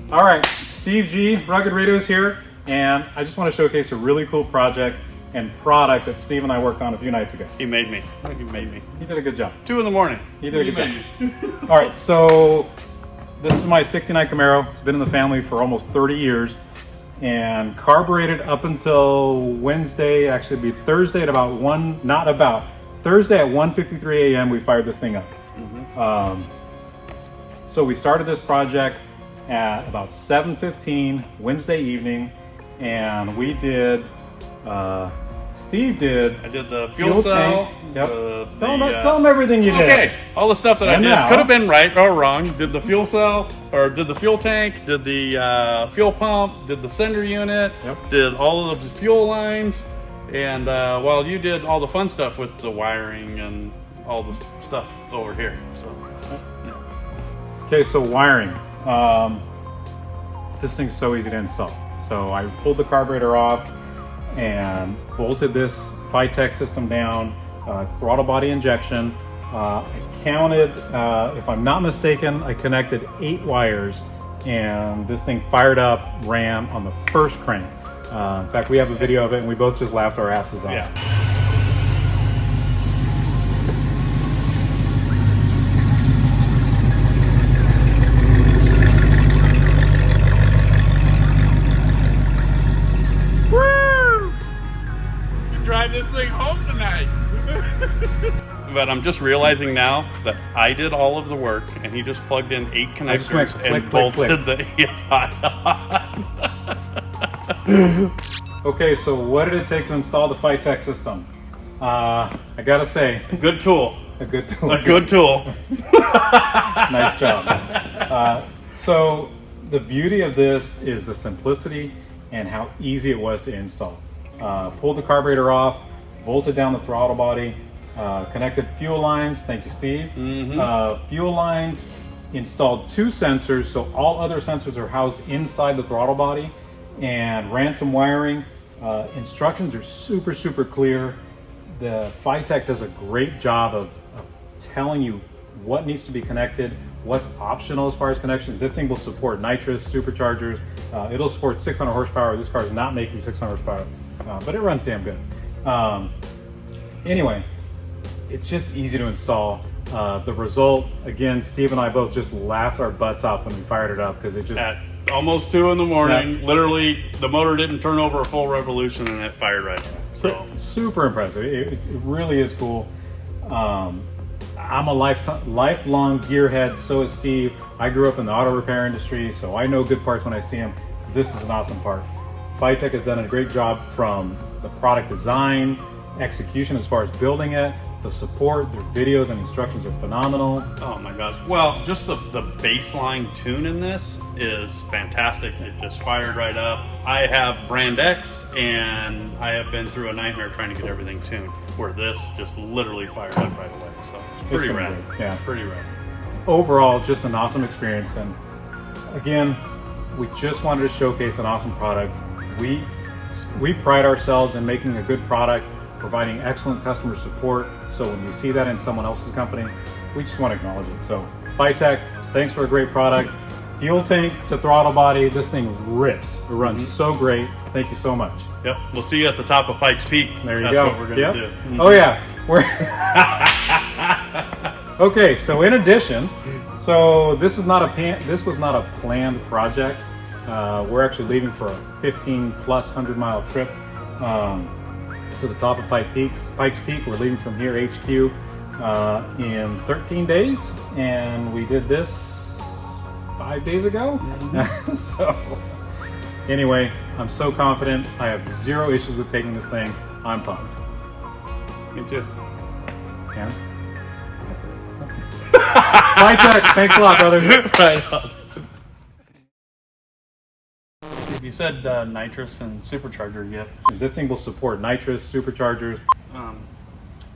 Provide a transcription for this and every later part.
All right, Steve G, Rugged Radios here, and I just want to showcase a really cool project and product that Steve and I worked on a few nights ago. He made me. He made me. He did a good job. 2 in the morning. He did a good job. All right, so this is my 69 Camaro. It's been in the family for almost 30 years and carbureted up until Wednesday, actually it'd be Thursday at about Thursday at 1:53 a.m. we fired this thing up. So we started this project at about 7:15 Wednesday evening, and we did, Steve did. I did the fuel cell. Yep. Tell him everything you did. Okay, all the stuff that I did could have been right or wrong. Did the fuel cell, or did the fuel tank, did the fuel pump, did the sender unit, did all of the fuel lines, and while you did all the fun stuff with the wiring and all the stuff over here. So, Okay, so wiring. This thing's so easy to install. So I pulled the carburetor off and bolted this Phytech system down, throttle body injection. I counted, if I'm not mistaken, I connected 8 wires, and this thing fired up, ran on the first crank. In fact, we have a video of it, and we both just laughed our asses off. Yeah. Drive this thing home tonight. But I'm just realizing now that I did all of the work and he just plugged in 8 connectors and bolted the EFI on. Okay, so what did it take to install the Phytech system? I gotta say, good tool. A good tool. A good tool. Nice job. So the beauty of this is the simplicity and how easy it was to install. Pulled the carburetor off, bolted down the throttle body, connected fuel lines, thank you Steve. Fuel lines, installed 2 sensors, so all other sensors are housed inside the throttle body, and ran some wiring. Instructions are super clear. The Phytech does a great job of telling you what needs to be connected, what's optional as far as connections. This thing will support nitrous, superchargers. It'll support 600 horsepower. This car is not making 600 horsepower, but it runs damn good. Anyway, it's just easy to install. The result, again, Steve and I both just laughed our butts off when we fired it up because it just... At almost 2 in the morning, literally the motor didn't turn over a full revolution and it fired right up. So super impressive. It really is cool. I'm a lifelong gearhead, so is Steve. I grew up in the auto repair industry, so I know good parts when I see them. This is an awesome part. Phytech has done a great job from the product design, execution as far as building it, the support, their videos and instructions are phenomenal. Oh my gosh. Well, just the baseline tune in this is fantastic. It just fired right up. I have brand X and I have been through a nightmare trying to get everything tuned, where this just literally fired up right away. So it's pretty rad. Yeah. Pretty rad. Overall, just an awesome experience. And again, we just wanted to showcase an awesome product. We pride ourselves in making a good product, providing excellent customer support. So when we see that in someone else's company, we just want to acknowledge it. So Phytech, thanks for a great product. Fuel tank to throttle body, this thing rips. It runs so great. Thank you so much. Yep, we'll see you at the top of Pikes Peak. There you That's go. That's what we're gonna do. Oh yeah. Okay, so in addition, this was not a planned project. We're actually leaving for a 15+ 100-mile trip to the top of Pikes Peak. We're leaving from here, HQ, in 13 days, and we did this 5 days ago. So anyway, I'm so confident. I have 0 issues with taking this thing. I'm pumped. Me too. Yeah. That's it. Okay. Phytech, thanks a lot, brothers. Right on. You said nitrous and supercharger, yep. This thing will support nitrous, superchargers.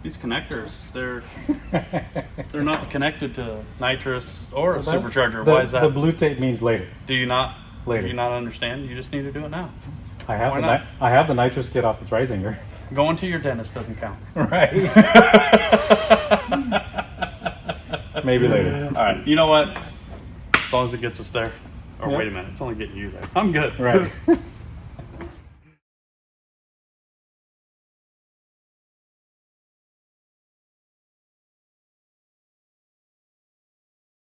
These connectors, they're not connected to nitrous or a supercharger. Why is that? The blue tape means later. Do you not? Later. Do you not understand? You just need to do it now. I have the nitrous kit off the Trisinger. Going to your dentist doesn't count. Right. Maybe later. All right. You know what? As long as it gets us there. Or wait a minute, it's only getting you there. I'm good. Right.